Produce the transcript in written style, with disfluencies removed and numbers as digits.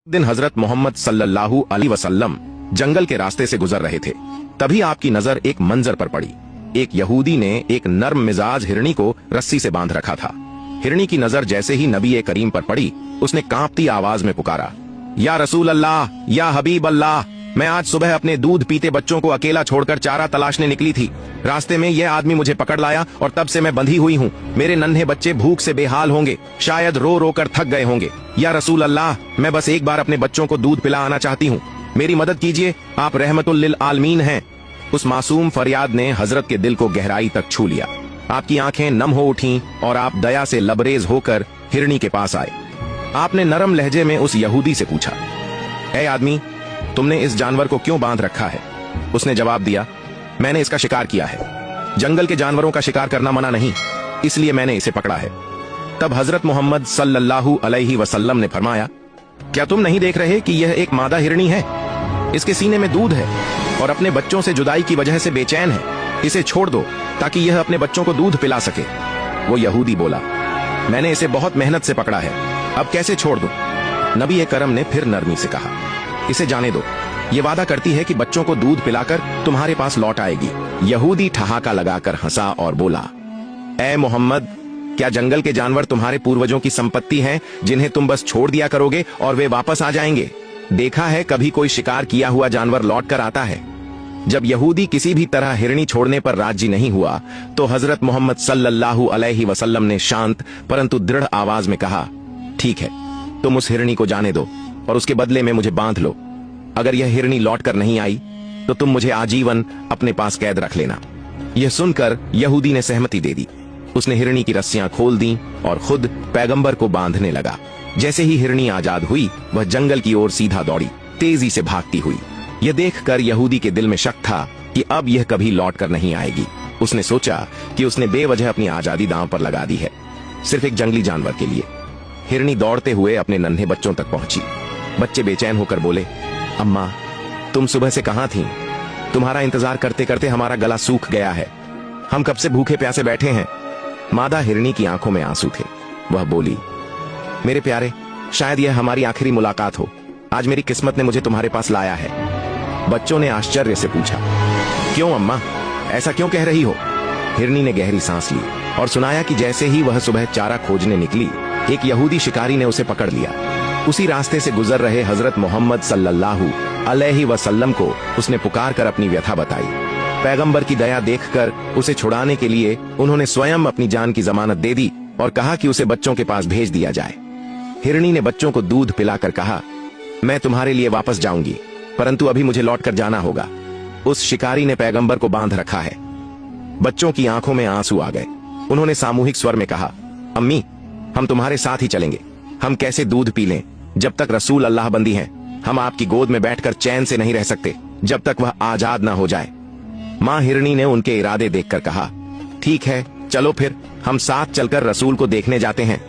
दिन हजरत मोहम्मद सल्लल्लाहु अलैहि वसल्लम जंगल के रास्ते से गुजर रहे थे। तभी आपकी नजर एक मंजर पर पड़ी। एक यहूदी ने एक नर्म मिजाज हिरणी को रस्सी से बांध रखा था। हिरणी की नजर जैसे ही नबी करीम पर पड़ी, उसने कांपती आवाज में पुकारा, या रसूल अल्लाह, या हबीब अल्लाह, मैं आज सुबह अपने दूध पीते बच्चों को अकेला छोड़कर चारा तलाशने निकली थी। रास्ते में यह आदमी मुझे पकड़ लाया और तब से मैं बंधी हुई हूँ। मेरे नन्हे बच्चे भूख से बेहाल होंगे, शायद रो रो कर थक गए होंगे। या रसूल अल्लाह, मैं बस एक बार अपने बच्चों को दूध पिला आना चाहती हूँ, मेरी मदद कीजिए, आप रहमतुल लिल आलमीन हैं। उस मासूम फरियाद ने हजरत के दिल को गहराई तक छू लिया। आपकी आंखें नम हो उठीं और आप दया से लबरेज होकर हिरणी के पास आए। आपने नरम लहजे में उस यहूदी से पूछा, ऐ आदमी, तुमने इस जानवर को क्यों बांध रखा है? उसने जवाब दिया, मैंने इसका शिकार किया है। जंगल के जानवरों का शिकार करना मना नहीं, इसलिए मैंने इसे पकड़ा है। तब हजरत मोहम्मद सल्लल्लाहु अलैहि वसल्लम ने फरमाया, क्या तुम नहीं देख रहे कि यह एक मादा हिरणी है? इसके सीने में दूध है और अपने बच्चों से जुदाई की वजह से बेचैन है। इसे छोड़ दो ताकि यह अपने बच्चों को दूध पिला सके। वो यहूदी बोला, मैंने इसे बहुत मेहनत से पकड़ा है, अब कैसे छोड़ दूं? नबी करम ने फिर नरमी से कहा, इसे जाने दो, ये वादा करती है कि बच्चों को दूध पिलाकर तुम्हारे पास लौट आएगी। यहूदी ठहाका लगाकर हंसा और बोला, ऐ मोहम्मद, क्या जंगल के जानवर तुम्हारे पूर्वजों की संपत्ति हैं जिन्हें तुम बस छोड़ दिया करोगे और वे वापस आ जाएंगे? देखा है कभी कोई शिकार किया हुआ जानवर लौट कर आता है? जब यहूदी किसी भी तरह हिरणी छोड़ने पर राजी नहीं हुआ तो हजरत मोहम्मद सल्लल्लाहु अलैहि वसल्लम ने शांत परंतु दृढ़ आवाज में कहा, ठीक है, तुम उस हिरणी को जाने दो और उसके बदले में मुझे बांध लो। अगर यह हिरणी लौट कर नहीं आई तो तुम मुझे आजीवन अपने पास कैद रख लेना। यह सुनकर यहूदी ने सहमति दे दी। उसने हिरणी की रस्सियां खोल दी और खुद पैगंबर को बांधने लगा। जैसे ही हिरणी आजाद हुई, वह जंगल की ओर सीधा दौड़ी, तेजी से भागती हुई। यह देखकर यहूदी के दिल में शक था कि अब यह कभी लौट कर नहीं आएगी। उसने सोचा कि उसने बेवजह अपनी आजादी दांव पर लगा दी है, सिर्फ एक जंगली जानवर के लिए। हिरणी दौड़ते हुए अपने नन्हे बच्चों तक पहुंची। बच्चे बेचैन होकर बोले, अम्मा, तुम सुबह से कहां थीं? तुम्हारा इंतजार करते करते हमारा गला सूख गया है, हम कब से भूखे प्यासे बैठे हैं। मादा हिरणी की आंखों में आंसू थे। वह बोली, मेरे प्यारे, शायद यह हमारी आखिरी मुलाकात हो। आज मेरी किस्मत ने मुझे तुम्हारे पास लाया है। बच्चों ने आश्चर्य से पूछा, क्यों अम्मा, ऐसा क्यों कह रही हो? हिरणी ने गहरी सांस ली और सुनाया कि जैसे ही वह सुबह चारा खोजने निकली, एक यहूदी शिकारी ने उसे पकड़ लिया। उसी रास्ते से गुजर रहे हजरत मोहम्मद सल्लल्लाहु अलैहि वसल्लम को उसने पुकार कर अपनी व्यथा बताई। पैगंबर की दया देखकर उसे छुड़ाने के लिए उन्होंने स्वयं अपनी जान की जमानत दे दी और कहा कि उसे बच्चों के पास भेज दिया जाए। हिरणी ने बच्चों को दूध पिलाकर कहा, मैं तुम्हारे लिए वापस जाऊंगी, परंतु अभी मुझे लौट कर जाना होगा। उस शिकारी ने पैगंबर को बांध रखा है। बच्चों की आंखों में आंसू आ गए। उन्होंने सामूहिक स्वर में कहा, अम्मी, हम तुम्हारे साथ ही चलेंगे। हम कैसे दूध पी लें जब तक रसूल अल्लाह बंदी हैं? हम आपकी गोद में बैठकर चैन से नहीं रह सकते जब तक वह आजाद ना हो जाए। मां हिरणी ने उनके इरादे देखकर कहा, ठीक है, चलो फिर हम साथ चलकर रसूल को देखने जाते हैं।